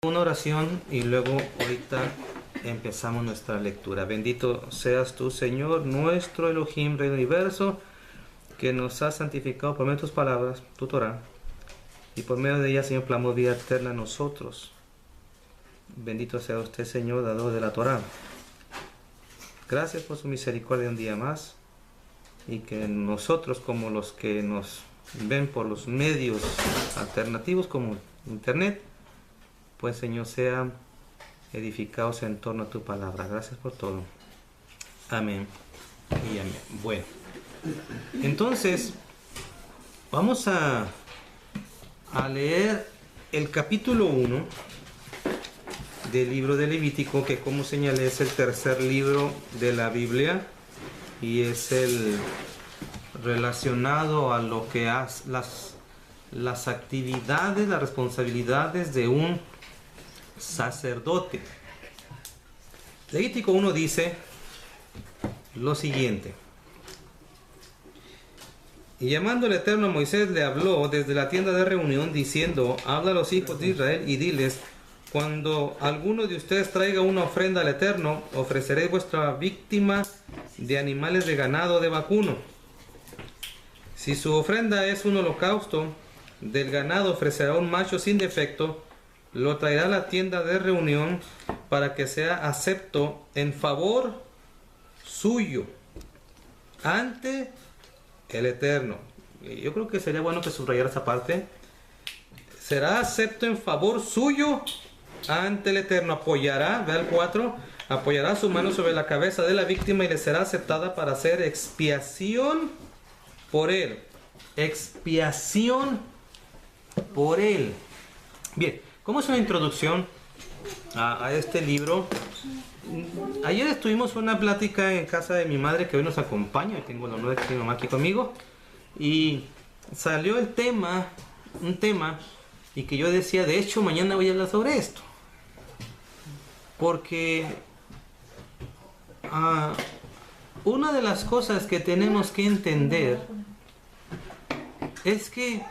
Una oración y luego ahorita empezamos nuestra lectura. Bendito seas tú, Señor, nuestro Elohim, Rey del universo, que nos has santificado por medio de tus palabras, tu Torah, y por medio de ellas, Señor, clamamos vida eterna a nosotros. Bendito sea usted, Señor, dador de la Torah. Gracias por su misericordia un día más, y que nosotros, como los que nos ven por los medios alternativos como Internet, pues, Señor, sean edificados en torno a tu palabra. Gracias por todo. Amén y amén. Bueno, entonces vamos a leer el capítulo 1 del libro de Levítico, que, como señalé, es el tercer libro de la Biblia y es el relacionado a lo que hace las actividades, las responsabilidades de un sacerdote. Levítico 1 dice lo siguiente: y llamando el Eterno a Moisés, le habló desde la tienda de reunión, diciendo: habla a los hijos de Israel y diles: cuando alguno de ustedes traiga una ofrenda al Eterno, ofreceréis vuestra víctima de animales de ganado de vacuno. Si su ofrenda es un holocausto, del ganado ofrecerá un macho sin defecto, lo traerá a la tienda de reunión para que sea acepto en favor suyo ante el Eterno. Yo creo que sería bueno que subrayara esa parte. Será acepto en favor suyo ante el Eterno. Apoyará, vea el 4, apoyará su mano sobre la cabeza de la víctima y le será aceptada para hacer expiación por él. Expiación por él. Bien, ¿cómo es una introducción a este libro? Ayer estuvimos una plática en casa de mi madre, que hoy nos acompaña. Tengo el honor de que mi mamá aquí conmigo. Y salió el tema, un tema, y que yo decía, de hecho, mañana voy a hablar sobre esto. Porque una de las cosas que tenemos que entender es que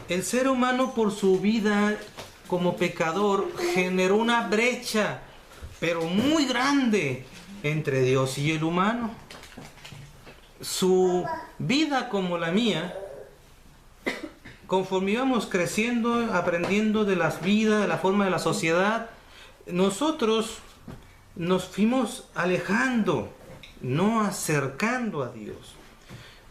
el ser humano, por su vida como pecador, generó una brecha, pero muy grande, entre Dios y el humano. Su vida, como la mía, conforme íbamos creciendo, aprendiendo de las vidas, de la forma de la sociedad, nosotros nos fuimos alejando, no acercando a Dios.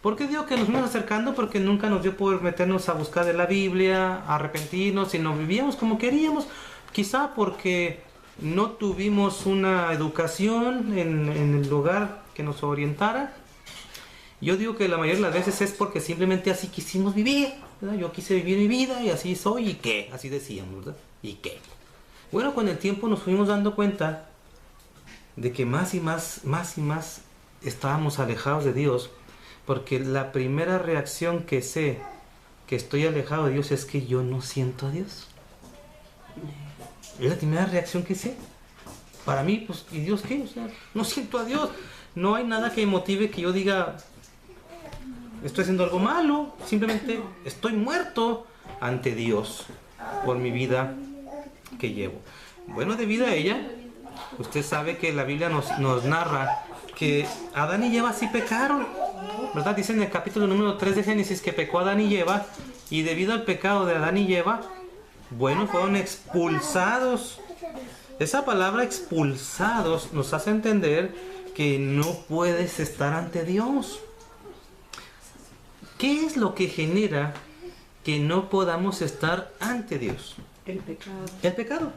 ¿Por qué digo que nos fuimos acercando? Porque nunca nos dio por meternos a buscar de la Biblia, a arrepentirnos, sino vivíamos como queríamos. Quizá porque no tuvimos una educación en el lugar que nos orientara. Yo digo que la mayoría de las veces es porque simplemente así quisimos vivir, ¿verdad? Yo quise vivir mi vida y así soy, ¿y qué? Así decíamos, ¿verdad? ¿Y qué? Bueno, con el tiempo nos fuimos dando cuenta de que más y más estábamos alejados de Dios. Porque la primera reacción que sé que estoy alejado de Dios es que yo no siento a Dios. Es la primera reacción que sé. Para mí, pues, ¿y Dios qué? O sea, no siento a Dios. No hay nada que me motive que yo diga, estoy haciendo algo malo. Simplemente estoy muerto ante Dios por mi vida que llevo. Bueno, debido a ella, usted sabe que la Biblia nos narra que Adán y Eva sí pecaron, ¿verdad? Dice en el capítulo número 3 de Génesis que pecó Adán y Eva, y debido al pecado de Adán y Eva, bueno, fueron expulsados. Esa palabra expulsados nos hace entender que no puedes estar ante Dios. ¿Qué es lo que genera que no podamos estar ante Dios? El pecado. El pecado.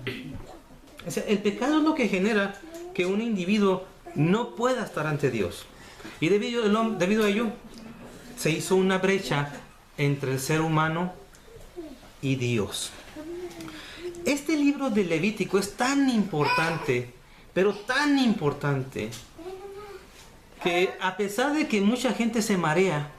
O sea, el pecado es lo que genera que un individuo no pueda estar ante Dios. Y debido a ello, se hizo una brecha entre el ser humano y Dios. Este libro de Levítico es tan importante, pero tan importante, que a pesar de que mucha gente se marea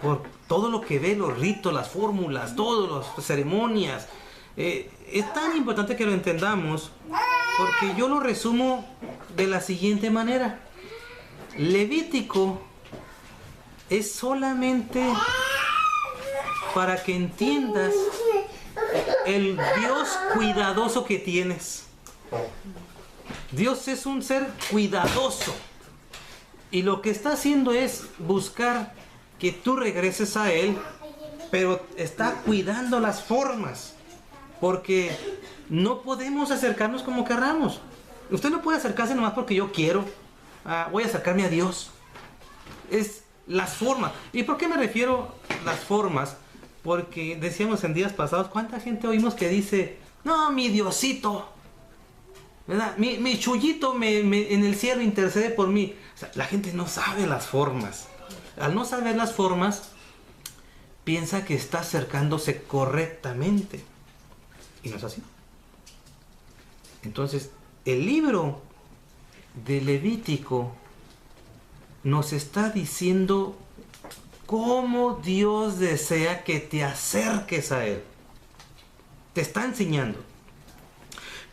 por todo lo que ve, los ritos, las fórmulas, todas las ceremonias, es tan importante que lo entendamos, porque yo lo resumo de la siguiente manera. Levítico es solamente para que entiendas el Dios cuidadoso que tienes. Dios es un ser cuidadoso. Y lo que está haciendo es buscar que tú regreses a Él, pero está cuidando las formas. Porque no podemos acercarnos como querramos. Usted no puede acercarse nomás porque yo quiero. Voy a acercarme a Dios. Es las formas. ¿Y por qué me refiero a las formas? Porque decíamos en días pasados, ¿cuánta gente oímos que dice, no, mi Diosito, ¿verdad? Mi chullito en el cielo intercede por mí? O sea, la gente no sabe las formas. Al no saber las formas, piensa que está acercándose correctamente. Y no es así. Entonces, el libro de Levítico nos está diciendo cómo Dios desea que te acerques a Él. Te está enseñando.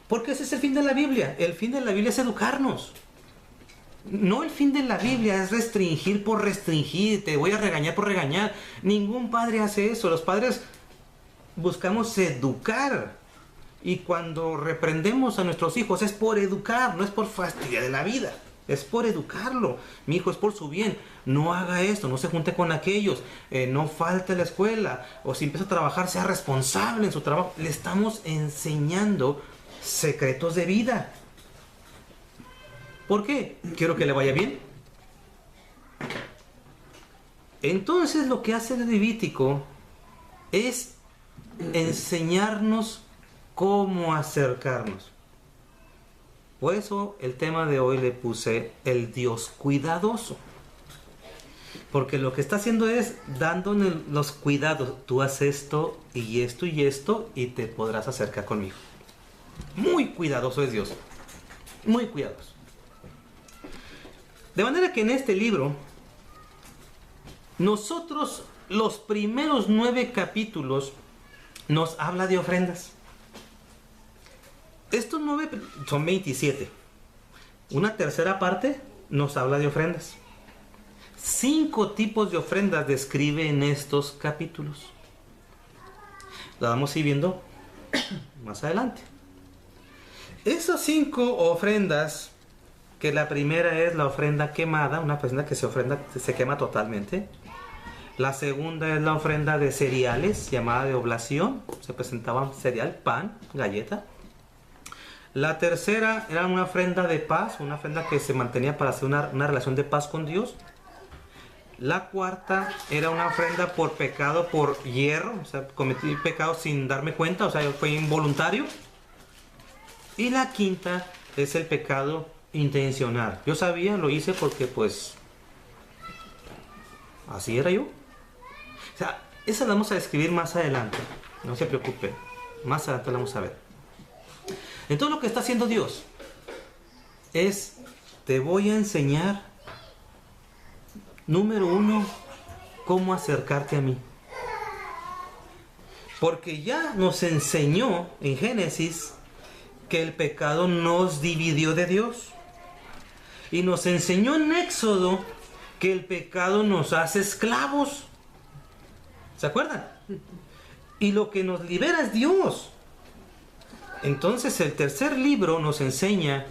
Porque ese es el fin de la Biblia. El fin de la Biblia es educarnos. No, el fin de la Biblia es restringir por restringir. Te voy a regañar por regañar. Ningún padre hace eso. Los padres buscamos educar. Y cuando reprendemos a nuestros hijos es por educar, no es por fastidiar de la vida. Es por educarlo. Mi hijo es por su bien. No haga esto, no se junte con aquellos, no falte a la escuela. O si empieza a trabajar, sea responsable en su trabajo. Le estamos enseñando secretos de vida. ¿Por qué? Quiero que le vaya bien. Entonces lo que hace el Levítico es enseñarnos cómo acercarnos. Por eso el tema de hoy le puse el Dios cuidadoso. Porque lo que está haciendo es dándonos los cuidados. Tú haces esto y esto y esto y te podrás acercar conmigo. Muy cuidadoso es Dios. Muy cuidadoso. De manera que en este libro, nosotros los primeros 9 capítulos nos habla de ofrendas. Estos 9 son 27. Una tercera parte nos habla de ofrendas. 5 tipos de ofrendas describe en estos capítulos. La vamos a ir viendo más adelante. Esas 5 ofrendas, que la primera es la ofrenda quemada, una ofrenda que se quema totalmente. La segunda es la ofrenda de cereales, llamada de oblación. Se presentaban cereal, pan, galleta. La tercera era una ofrenda de paz, una ofrenda que se mantenía para hacer una relación de paz con Dios. La cuarta era una ofrenda por pecado, por hierro, o sea, cometí pecado sin darme cuenta, o sea, fue involuntario. Y la quinta es el pecado intencional. Yo sabía, lo hice porque pues así era yo. O sea, esa la vamos a describir más adelante, no se preocupe, más adelante la vamos a ver. Entonces lo que está haciendo Dios es, te voy a enseñar, número 1, cómo acercarte a mí. Porque ya nos enseñó en Génesis que el pecado nos dividió de Dios. Y nos enseñó en Éxodo que el pecado nos hace esclavos. ¿Se acuerdan? Y lo que nos libera es Dios. Entonces el tercer libro nos enseña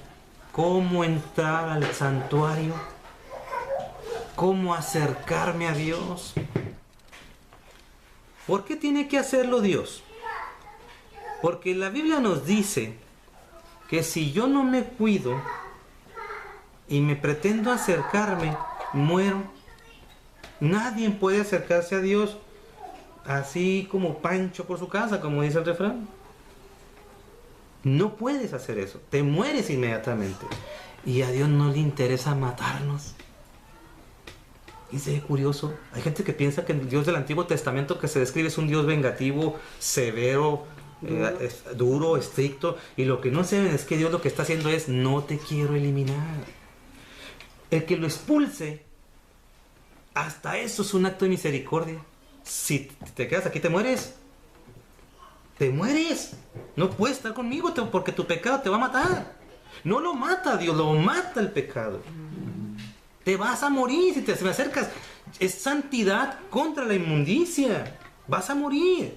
cómo entrar al santuario, cómo acercarme a Dios. ¿Por qué tiene que hacerlo Dios? Porque la Biblia nos dice que si yo no me cuido y me pretendo acercarme, muero. Nadie puede acercarse a Dios así como Pancho por su casa, como dice el refrán. No puedes hacer eso, te mueres inmediatamente. Y a Dios no le interesa matarnos. Y se ve curioso, hay gente que piensa que el Dios del Antiguo Testamento que se describe es un Dios vengativo, severo, duro, estricto. Y lo que no saben es que Dios lo que está haciendo es, no te quiero eliminar. El que lo expulse, hasta eso es un acto de misericordia. Si te quedas aquí te mueres. Te mueres. No puedes estar conmigo porque tu pecado te va a matar. No lo mata Dios, lo mata el pecado. Te vas a morir si te me acercas. Es santidad contra la inmundicia. Vas a morir.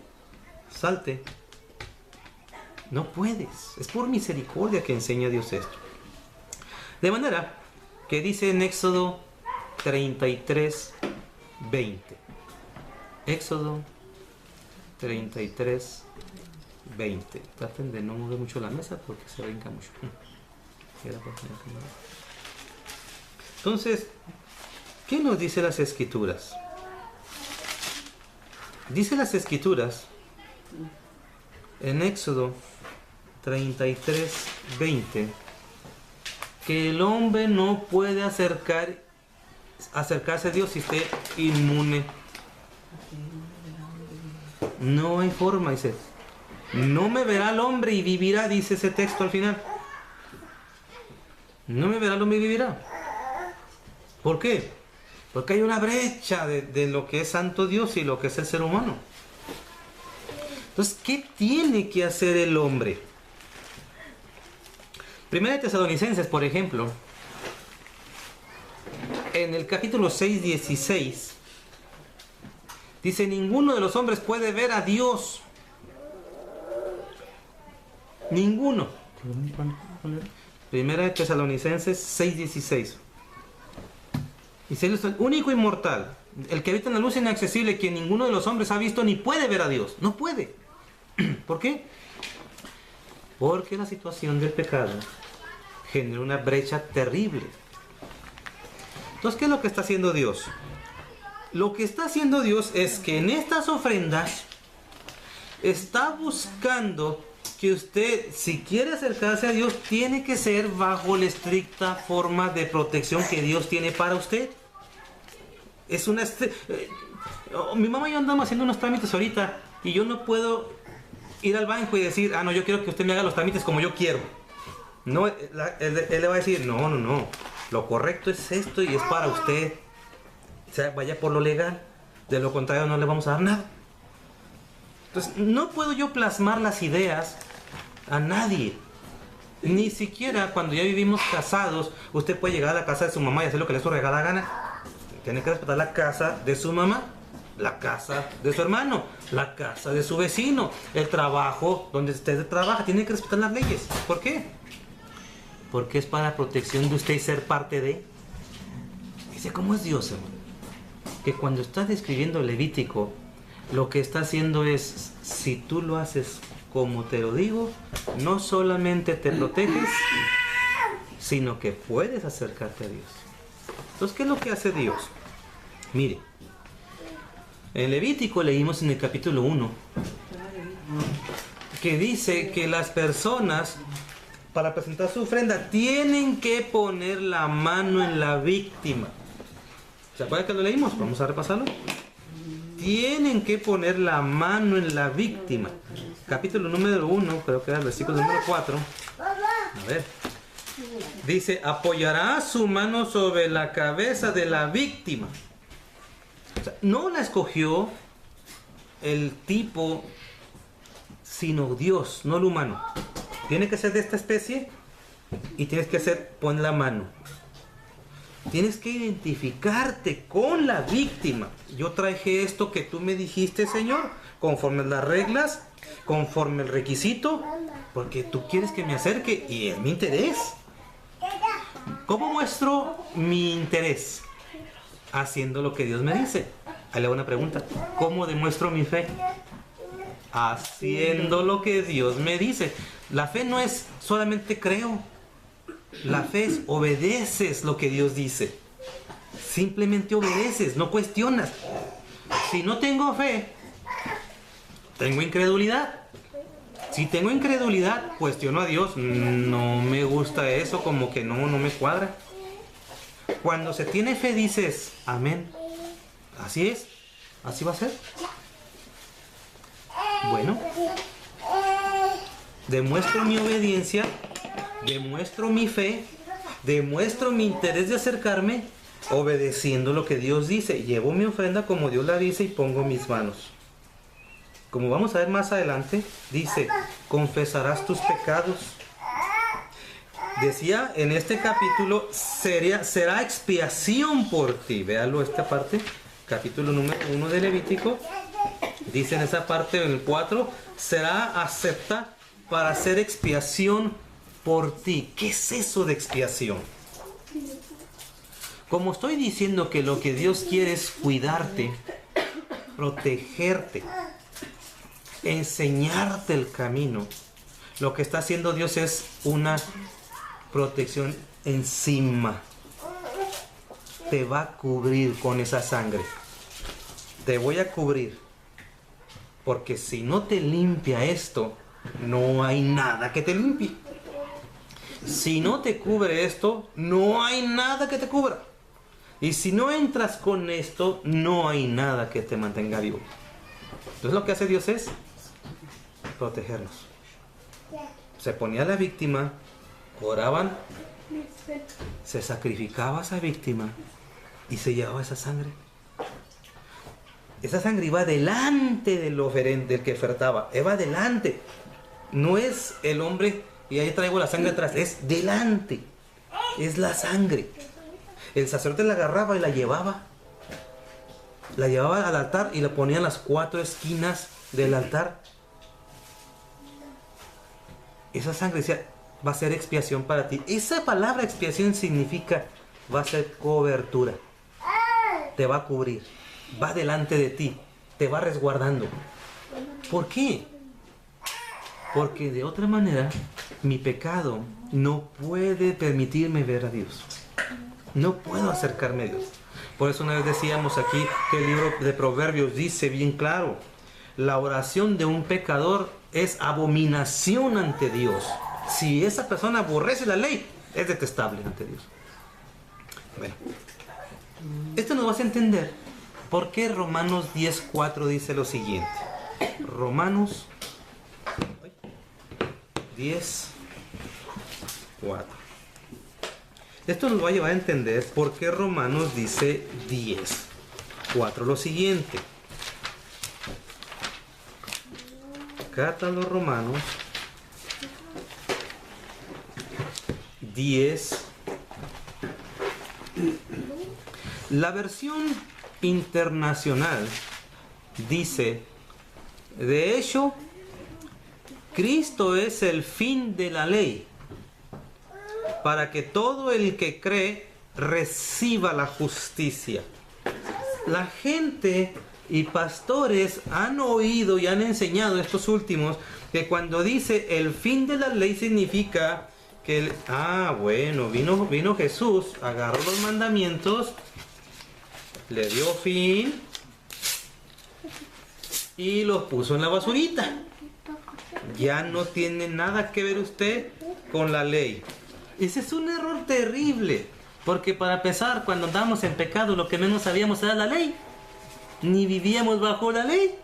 Salte No puedes. Es por misericordia que enseña Dios esto. De manera que dice en Éxodo 33, 20. Éxodo 33, 20. Traten de no mover mucho la mesa porque se brinca mucho. Entonces, ¿qué nos dice las Escrituras? Dice las Escrituras en Éxodo 33, 20 que el hombre no puede acercarse a Dios si esté inmune. No hay forma, dice. No me verá el hombre y vivirá, dice ese texto al final. No me verá el hombre y vivirá. ¿Por qué? Porque hay una brecha de lo que es santo Dios y lo que es el ser humano. Entonces, ¿qué tiene que hacer el hombre? Primera de Tesalonicenses, por ejemplo, en el capítulo 6, 16, dice, ninguno de los hombres puede ver a Dios. Ninguno. Primera de Tesalonicenses 6, 16. Dice, Él es el único inmortal, el que habita en la luz inaccesible, que ninguno de los hombres ha visto ni puede ver a Dios. No puede. ¿Por qué? Porque la situación del pecado genera una brecha terrible. Entonces, ¿qué es lo que está haciendo Dios? Lo que está haciendo Dios es que en estas ofrendas está buscando que usted, si quiere acercarse a Dios, tiene que ser bajo la estricta forma de protección que Dios tiene para usted. Es una... mi mamá y yo andamos haciendo unos trámites ahorita y yo no puedo ir al banco y decir, no, yo quiero que usted me haga los trámites como yo quiero. No, él le va a decir, no, lo correcto es esto y es para usted. O sea, vaya por lo legal, de lo contrario no le vamos a dar nada. Entonces, no puedo yo plasmar las ideas a nadie. Ni siquiera cuando ya vivimos casados, usted puede llegar a la casa de su mamá y hacer lo que le su regala gana. Tiene que respetar la casa de su mamá, la casa de su hermano, la casa de su vecino, el trabajo donde usted trabaja. Tiene que respetar las leyes. ¿Por qué? Porque es para protección de usted y ser parte de. Dice, ¿cómo es Dios, hermano? Que cuando está describiendo el Levítico, lo que está haciendo es, si tú lo haces como te lo digo, no solamente te proteges, sino que puedes acercarte a Dios. Entonces, ¿qué es lo que hace Dios? Mire, en Levítico leímos en el capítulo 1 que dice que las personas, para presentar su ofrenda, tienen que poner la mano en la víctima. ¿Se acuerdan que lo leímos? Vamos a repasarlo. Tienen que poner la mano en la víctima. Capítulo número 1, creo que era el versículo número 4. A ver. Dice, apoyará su mano sobre la cabeza de la víctima. O sea, no la escogió el tipo, sino Dios, no el humano. Tiene que ser de esta especie y tienes que hacer, pon la mano. Tienes que identificarte con la víctima. Yo traje esto que tú me dijiste, Señor, conforme las reglas, conforme el requisito, porque tú quieres que me acerque y es mi interés. ¿Cómo muestro mi interés? Haciendo lo que Dios me dice. Ahí le hago una pregunta. ¿Cómo demuestro mi fe? Haciendo lo que Dios me dice. La fe no es solamente creo. La fe es obedeces lo que Dios dice. Simplemente obedeces, no cuestionas. Si no tengo fe, tengo incredulidad. Si tengo incredulidad, cuestiono a Dios. No me gusta eso, como que no me cuadra. Cuando se tiene fe dices, amén. Así es, así va a ser. Bueno, demuestro mi obediencia, demuestro mi fe, demuestro mi interés de acercarme, obedeciendo lo que Dios dice. Llevo mi ofrenda como Dios la dice y pongo mis manos. Como vamos a ver más adelante, dice, confesarás tus pecados. Decía en este capítulo, será expiación por ti. Véalo esta parte, capítulo número 1 de Levítico. Dice en esa parte, en el 4, será acepta para hacer expiación por ti. ¿Qué es eso de expiación? Como estoy diciendo que lo que Dios quiere es cuidarte, protegerte, enseñarte el camino, lo que está haciendo Dios es una protección encima. Te va a cubrir con esa sangre. Te voy a cubrir. Porque si no te limpia esto, no hay nada que te limpie. Si no te cubre esto, no hay nada que te cubra. Y si no entras con esto, no hay nada que te mantenga vivo. Entonces lo que hace Dios es protegernos. Se ponía la víctima, oraban, se sacrificaba a esa víctima y se llevaba esa sangre. Esa sangre iba delante del oferente, del que ofertaba. Iba delante. No es el hombre y ahí traigo la sangre atrás. Es delante. Es la sangre. El sacerdote la agarraba y la llevaba. La llevaba al altar y la ponía en las 4 esquinas del altar. Esa sangre decía, va a ser expiación para ti. Esa palabra expiación significa, va a ser cobertura. Te va a cubrir. Va delante de ti. Te va resguardando. ¿Por qué? Porque de otra manera, mi pecado no puede permitirme ver a Dios. No puedo acercarme a Dios. Por eso una vez decíamos aquí que el libro de Proverbios dice bien claro, la oración de un pecador es abominación ante Dios. Si esa persona aborrece la ley, es detestable ante Dios. Bueno, esto nos va a entender por qué Romanos 10:4 dice lo siguiente. Romanos 10:4. Esto nos va a llevar a entender por qué Romanos dice 10:4 lo siguiente. Acá están los Romanos 10. La versión internacional dice, de hecho, Cristo es el fin de la ley, para que todo el que cree reciba la justicia. La gente y pastores han oído y han enseñado estos últimos que cuando dice el fin de la ley significa que vino Jesús, agarró los mandamientos, le dio fin y los puso en la basurita. Ya no tiene nada que ver usted con la ley. Ese es un error terrible, porque para empezar, cuando andábamos en pecado, lo que menos sabíamos era la ley. Ni vivíamos bajo la ley,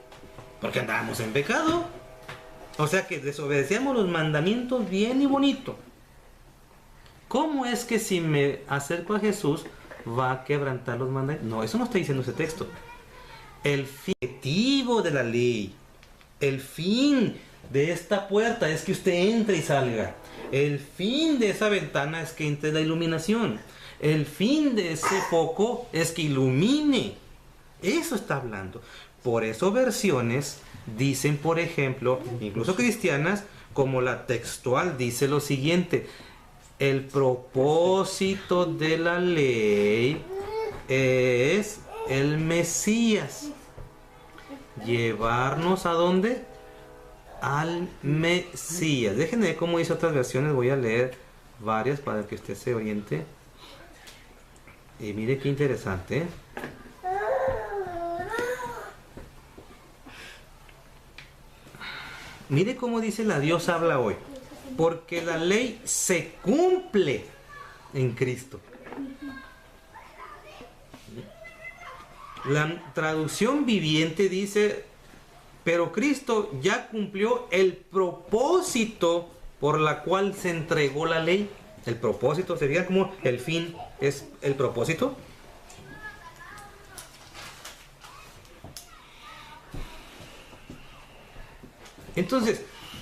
porque andábamos en pecado. O sea que desobedecíamos los mandamientos bien y bonito. ¿Cómo es que si me acerco a Jesús va a quebrantar los mandamientos? No, eso no está diciendo ese texto. El objetivo de la ley, el fin de esta puerta es que usted entre y salga. El fin de esa ventana es que entre la iluminación. El fin de ese foco es que ilumine. Eso está hablando. Por eso versiones dicen, por ejemplo, incluso cristianas, como la textual dice lo siguiente: el propósito de la ley es el Mesías. ¿Llevarnos a dónde? Al Mesías. Déjenme ver cómo dice otras versiones. Voy a leer varias para que usted se oriente. Y mire qué interesante, ¿eh? Mire cómo dice la Dios habla hoy. Porque la ley se cumple en Cristo. La traducción viviente dice, pero Cristo ya cumplió el propósito por la cual se entregó la ley. El propósito sería como el fin es el propósito. Entonces,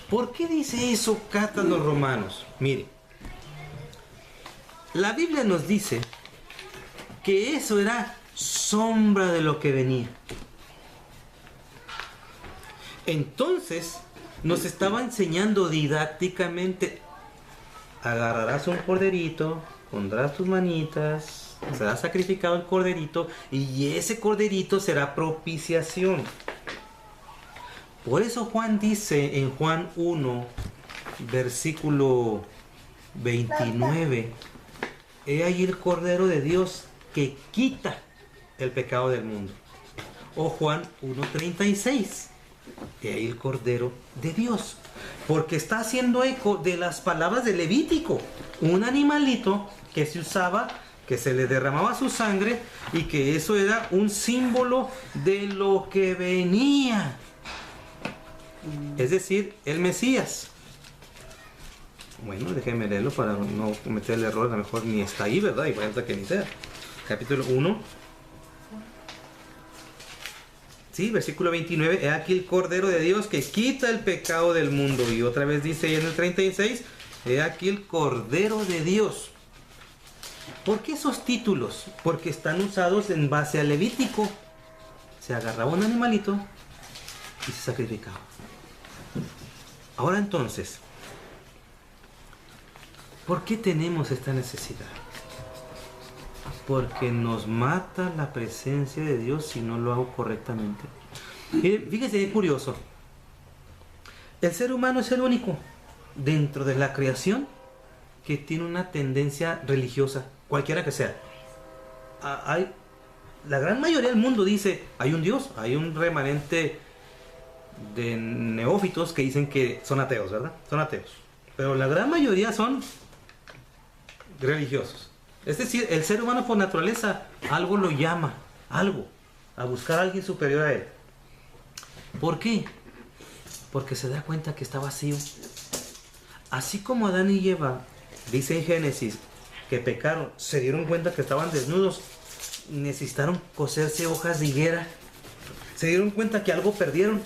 ¿por qué dice eso Catan los romanos? Mire, la Biblia nos dice que eso era sombra de lo que venía. Entonces, nos estaba enseñando didácticamente. Agarrarás un corderito, pondrás tus manitas, será sacrificado el corderito y ese corderito será propiciación. Por eso Juan dice en Juan 1, versículo 29, he ahí el Cordero de Dios que quita el pecado del mundo. O Juan 1:36, he ahí el Cordero de Dios. Porque está haciendo eco de las palabras de Levítico. Un animalito que se usaba, que se le derramaba su sangre y que eso era un símbolo de lo que venía. Es decir, el Mesías. Bueno, déjenme leerlo para no cometer el error, a lo mejor ni está ahí, ¿verdad? Y parece que ni sea. Capítulo 1. Sí, versículo 29. He aquí el Cordero de Dios que quita el pecado del mundo. Y otra vez dice en el 36. He aquí el Cordero de Dios. ¿Por qué esos títulos? Porque están usados en base al Levítico. Se agarraba un animalito y se sacrificaba. Ahora entonces, ¿por qué tenemos esta necesidad? Porque nos mata la presencia de Dios si no lo hago correctamente. Fíjese, qué curioso. El ser humano es el único dentro de la creación que tiene una tendencia religiosa, cualquiera que sea. La gran mayoría del mundo dice, hay un Dios, hay un remanente de neófitos que dicen que son ateos, ¿verdad? Son ateos. Pero la gran mayoría son religiosos. Es decir, el ser humano por naturaleza algo lo llama, algo, a buscar a alguien superior a él. ¿Por qué? Porque se da cuenta que está vacío. Así como Adán y Eva, dice en Génesis, que pecaron, se dieron cuenta que estaban desnudos, necesitaron coserse hojas de higuera, se dieron cuenta que algo perdieron.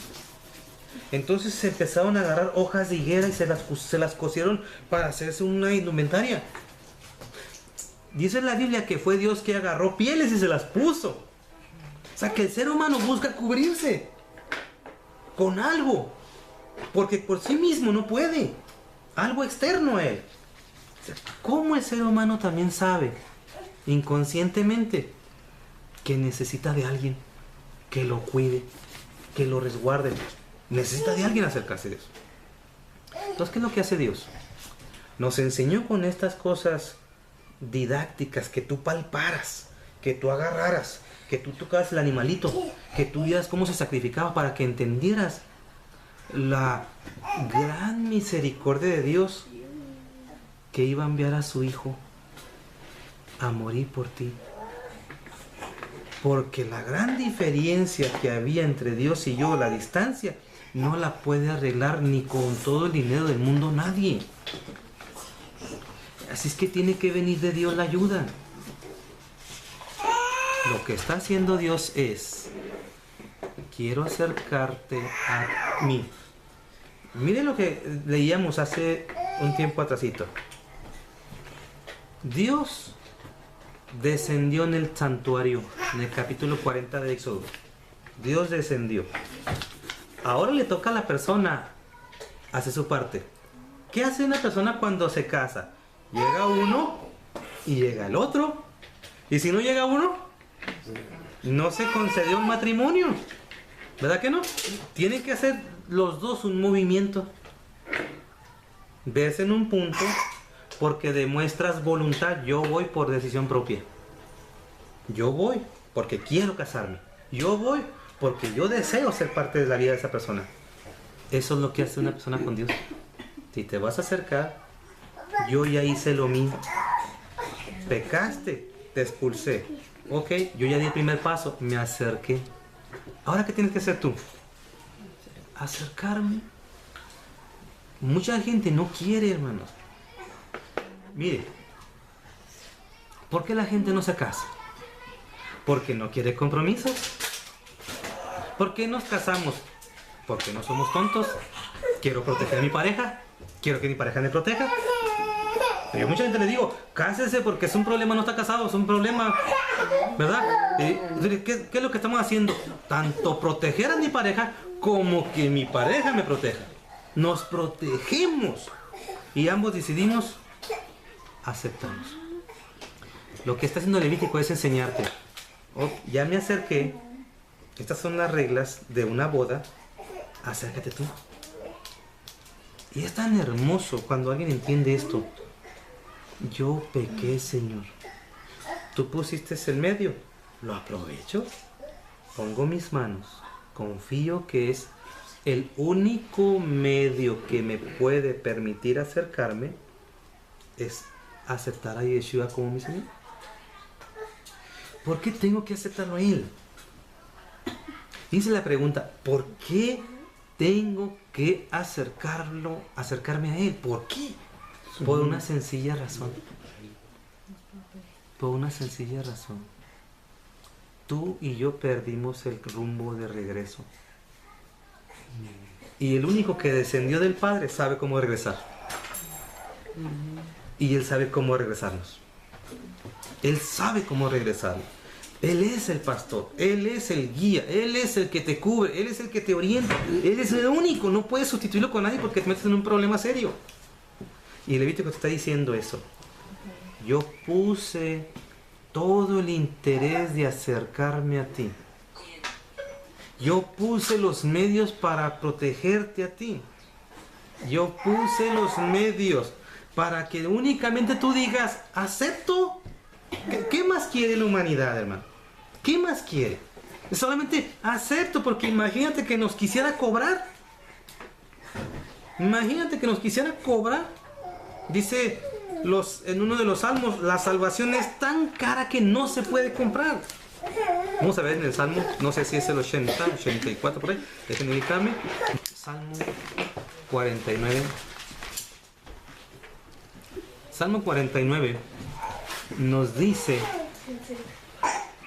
Entonces se empezaron a agarrar hojas de higuera y se las cosieron para hacerse una indumentaria. Dice en la Biblia que fue Dios que agarró pieles y se las puso. O sea que el ser humano busca cubrirse con algo, porque por sí mismo no puede. Algo externo a él. O sea, ¿cómo el ser humano también sabe inconscientemente que necesita de alguien que lo cuide, que lo resguarde? Necesita de alguien acercarse a Dios. Entonces, ¿qué es lo que hace Dios? Nos enseñó con estas cosas didácticas, que tú palparas, que tú agarraras, que tú tocaras el animalito, que tú vieras cómo se sacrificaba para que entendieras la gran misericordia de Dios, que iba a enviar a su Hijo a morir por ti. Porque la gran diferencia que había entre Dios y yo, la distancia, no la puede arreglar ni con todo el dinero del mundo nadie. Así es que tiene que venir de Dios la ayuda. Lo que está haciendo Dios es, quiero acercarte a mí. Miren lo que leíamos hace un tiempo atrásito. Dios descendió en el santuario, en el capítulo 40 de Éxodo. Dios descendió. Ahora le toca a la persona hacer su parte. ¿Qué hace una persona cuando se casa? Llega uno y llega el otro. Y si no llega uno, no se concedió un matrimonio. ¿Verdad que no? Tienen que hacer los dos un movimiento. Verse en un punto porque demuestras voluntad. Yo voy por decisión propia. Yo voy porque quiero casarme. Yo voy porque yo deseo ser parte de la vida de esa persona. Eso es lo que hace una persona con Dios. Si te vas a acercar, yo ya hice lo mío. Pecaste, te expulsé. Ok, yo ya di el primer paso, me acerqué. Ahora, ¿qué tienes que hacer tú? Acercarme. Mucha gente no quiere, hermanos. Mire, ¿por qué la gente no se casa? Porque no quiere compromisos. ¿Por qué nos casamos? Porque no somos tontos. Quiero proteger a mi pareja. Quiero que mi pareja me proteja. Yo a mucha gente le digo, cásese porque es un problema, no está casado, es un problema, ¿verdad? ¿Qué es lo que estamos haciendo? Tanto proteger a mi pareja como que mi pareja me proteja. nos protegemos y ambos decidimos aceptarnos. Lo que está haciendo Levítico es enseñarte, oh, ya me acerqué, estas son las reglas de una boda, acércate tú. Y es tan hermoso cuando alguien entiende esto. Yo pequé, Señor. Tú pusiste el medio, lo aprovecho, pongo mis manos, confío que es el único medio que me puede permitir acercarme, es aceptar a Yeshua como mi Señor. ¿Por qué tengo que aceptarlo a Él? Dice la pregunta, ¿por qué tengo que acercarme a Él? ¿Por qué? Por una sencilla razón. Por una sencilla razón. Tú y yo perdimos el rumbo de regreso. Y el único que descendió del Padre sabe cómo regresar. Y Él sabe cómo regresarnos. Él sabe cómo regresarnos. Él es el pastor, Él es el guía, Él es el que te cubre, Él es el que te orienta. Él es el único, no puedes sustituirlo con nadie porque te metes en un problema serio. Y el Levítico te está diciendo eso. Yo puse todo el interés de acercarme a ti. Yo puse los medios para protegerte a ti. Yo puse los medios para que únicamente tú digas, acepto. ¿Qué más quiere la humanidad, hermano? ¿Qué más quiere? Solamente acepto, porque imagínate que nos quisiera cobrar. Imagínate que nos quisiera cobrar. Dice en uno de los salmos, la salvación es tan cara que no se puede comprar. Vamos a ver en el salmo, no sé si es el 80, 84 por ahí. Déjenme ubicarme. Salmo 49. Salmo 49 nos dice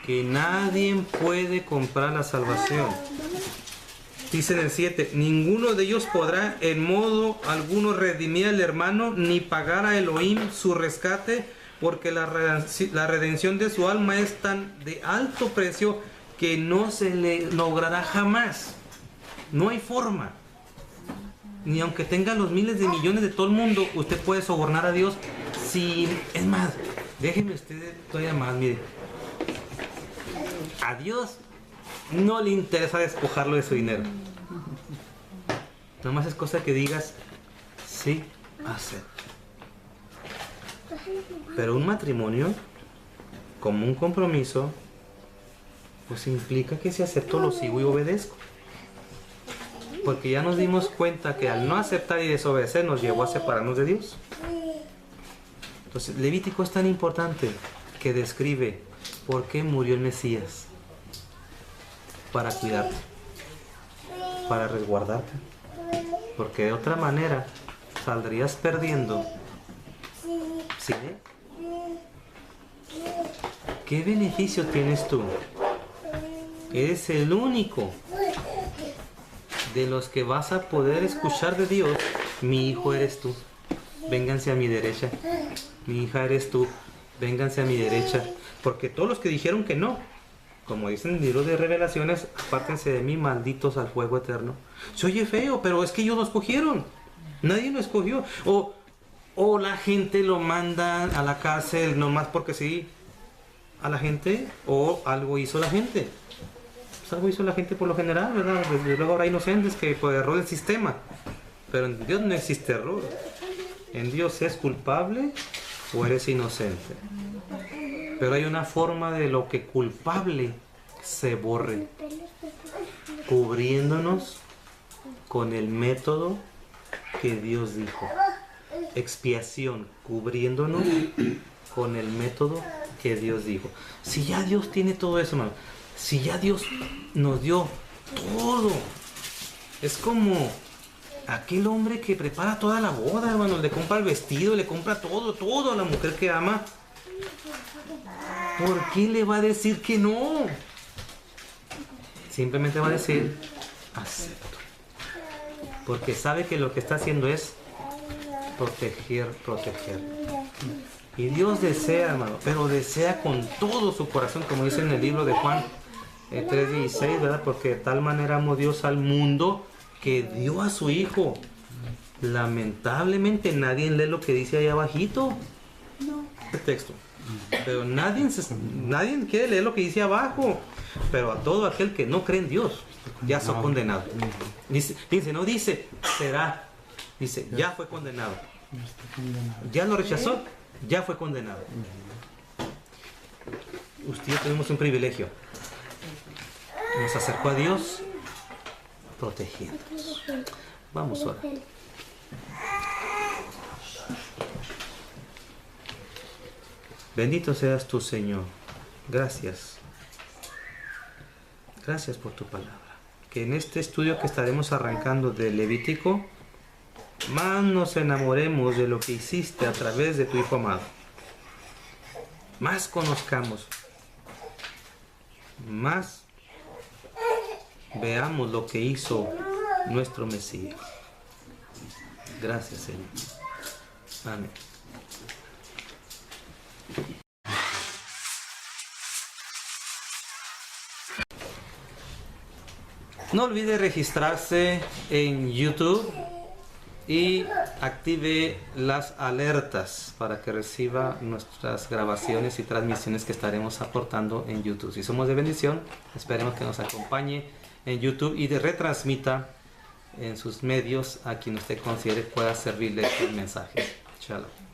que nadie puede comprar la salvación. Dice en el 7, ninguno de ellos podrá en modo alguno redimir al hermano, ni pagar a Elohim su rescate, porque la redención de su alma es tan de alto precio que no se le logrará jamás. No hay forma. Ni aunque tenga los miles de millones de todo el mundo, usted puede sobornar a Dios sin... Es más, déjeme usted todavía más, mire. A Dios no le interesa despojarlo de su dinero. Nomás es cosa que digas, sí, acepto. Pero un matrimonio, como un compromiso, pues implica que si acepto lo sigo y obedezco. Porque ya nos dimos cuenta que al no aceptar y desobedecer nos llevó a separarnos de Dios. Entonces, Levítico es tan importante que describe por qué murió el Mesías. Para cuidarte, para resguardarte. Porque de otra manera saldrías perdiendo. ¿Sí? ¿Qué beneficio tienes tú? Eres el único de los que vas a poder escuchar de Dios. Mi hijo eres tú, vénganse a mi derecha. Mi hija eres tú, vénganse a mi derecha. Porque todos los que dijeron que no, como dice en el libro de Revelaciones, apártense de mí, malditos al fuego eterno. Se oye feo, pero es que ellos lo escogieron. Nadie lo escogió. O la gente lo manda a la cárcel nomás porque sí. A la gente, o algo hizo la gente. Pues algo hizo la gente por lo general, ¿verdad? Desde luego habrá inocentes que por error del sistema. Pero en Dios no existe error. En Dios es culpable o eres inocente. Pero hay una forma de lo que culpable se borre, cubriéndonos con el método que Dios dijo. Expiación, cubriéndonos con el método que Dios dijo. Si ya Dios tiene todo eso, hermano, si ya Dios nos dio todo, es como aquel hombre que prepara toda la boda, hermano, le compra el vestido, le compra todo a la mujer que ama. ¿Por qué le va a decir que no? Simplemente va a decir, acepto. Porque sabe que lo que está haciendo es proteger. Y Dios desea, hermano, pero desea con todo su corazón, como dice en el libro de Juan 3:16, ¿verdad? Porque de tal manera amó Dios al mundo que dio a su Hijo Lamentablemente nadie lee lo que dice ahí abajito. No. El texto. Pero nadie quiere leer lo que dice abajo. Pero a todo aquel que no cree en Dios, ya son condenados. No dice, será. Dice, ya fue condenado. Ya lo rechazó, ya fue condenado. Usted y yo tenemos un privilegio. Nos acercó a Dios protegiéndonos. Vamos ahora. Bendito seas tú, Señor. Gracias. Gracias por tu palabra. Que en este estudio que estaremos arrancando de Levítico, más nos enamoremos de lo que hiciste a través de tu Hijo amado. Más conozcamos. Más veamos lo que hizo nuestro Mesías. Gracias, Señor. Amén. No olvide registrarse en YouTube y active las alertas para que reciba nuestras grabaciones y transmisiones que estaremos aportando en YouTube. Si somos de bendición, esperemos que nos acompañe en YouTube y de retransmita en sus medios a quien usted considere pueda servirle el mensaje. Shalom.